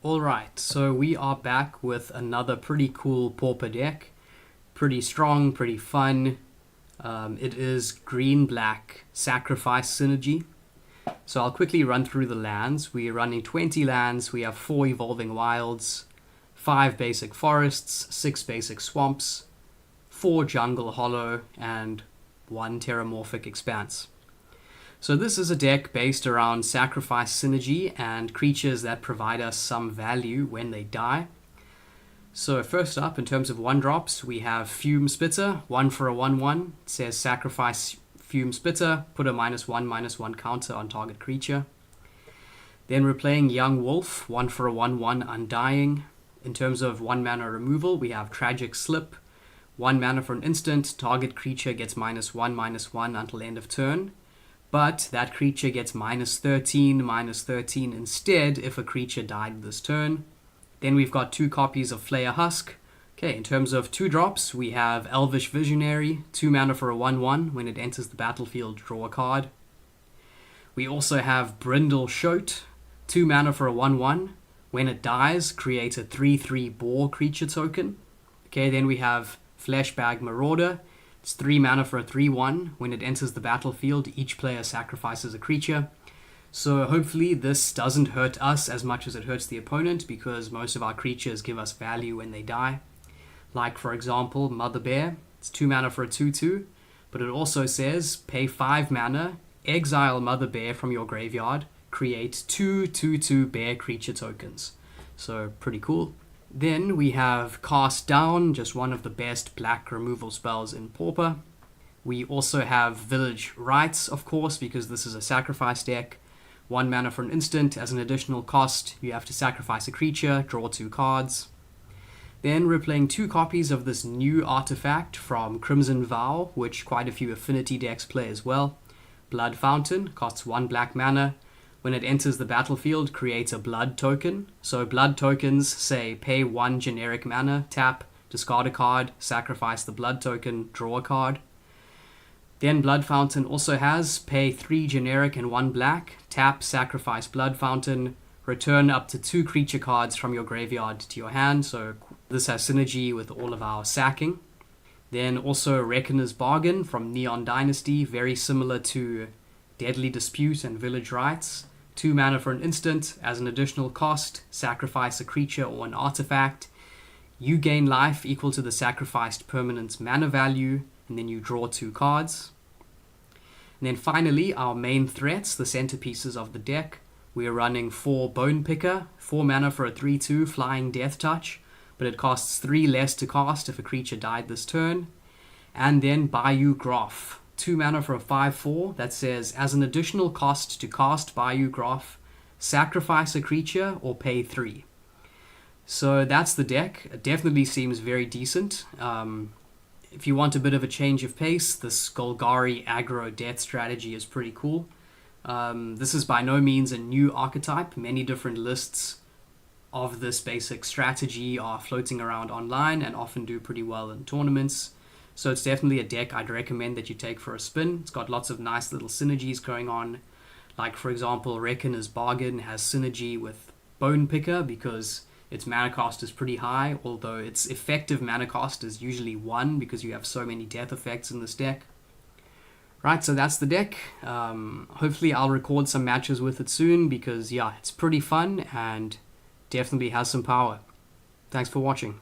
Alright, so we are back with another pretty cool Pauper deck. Pretty strong, pretty fun. It is green-black sacrifice synergy. So I'll quickly run through the lands. We are running 20 lands. We have 4 evolving wilds, 5 basic forests, 6 basic swamps, 4 jungle hollow, and 1 Terramorphic Expanse. So this is a deck based around sacrifice synergy and creatures that provide us some value when they die. So first up, in terms of 1-drops, we have Fume Spitter, 1 for a 1/1. It says sacrifice Fume Spitter, put a -1/-1 counter on target creature. Then we're playing Young Wolf, 1 for a 1/1 Undying. In terms of 1 mana removal, we have Tragic Slip, 1 mana for an instant, target creature gets -1/-1 until end of turn. But that creature gets -13 instead if a creature died this turn. Then we've got 2 copies of Flayer Husk. Okay, in terms of 2-drops, we have Elvish Visionary, 2 mana for a 1/1. When it enters the battlefield, draw a card. We also have Brindle Shoat, 2 mana for a 1/1. When it dies, create a 3/3 boar creature token. Okay, then we have Fleshbag Marauder. It's 3 mana for a 3/1. When it enters the battlefield, each player sacrifices a creature. So hopefully this doesn't hurt us as much as it hurts the opponent, because most of our creatures give us value when they die. Like, for example, Mother Bear. It's 2 mana for a 2/2, but it also says pay 5 mana, exile Mother Bear from your graveyard, create 2 2/2 bear creature tokens. So pretty cool. Then we have Cast Down, just one of the best black removal spells in Pauper. We also have Village Rites, of course, because this is a sacrifice deck. 1 mana for an instant. As an additional cost, you have to sacrifice a creature, draw 2 cards. Then we're playing 2 copies of this new artifact from Crimson Vow, which quite a few affinity decks play as well. Blood Fountain, costs 1 black mana. When it enters the battlefield, creates a blood token. So blood tokens say pay 1 generic mana, tap, discard a card, sacrifice the blood token, draw a card. Then Blood Fountain also has pay 3 generic and 1 black, tap, sacrifice Blood Fountain, return up to 2 creature cards from your graveyard to your hand. So this has synergy with all of our sacking. Then also Reckoner's Bargain from Neon Dynasty, very similar to Deadly Dispute and Village Rites. 2 mana for an instant. As an additional cost, sacrifice a creature or an artifact. You gain life equal to the sacrificed permanent's mana value, and then you draw 2 cards. And then finally, our main threats, the centerpieces of the deck. We are running 4 Bone Picker, 4 mana for a 3/2 Flying Death Touch, but it costs 3 less to cast if a creature died this turn. And then Bayou Groff, 2 mana for a 5/4 that says, as an additional cost to cast Bayou Groff, sacrifice a creature or pay 3. So that's the deck. It definitely seems very decent. If you want a bit of a change of pace, the Golgari aggro death strategy is pretty cool. This is by no means a new archetype. Many different lists of this basic strategy are floating around online and often do pretty well in tournaments. So it's definitely a deck I'd recommend that you take for a spin. It's got lots of nice little synergies going on. Like, for example, Reckoner's Bargain has synergy with Bone Picker because its mana cost is pretty high, although its effective mana cost is usually 1 because you have so many death effects in this deck. Right, so that's the deck. Hopefully I'll record some matches with it soon because, yeah, it's pretty fun and definitely has some power. Thanks for watching.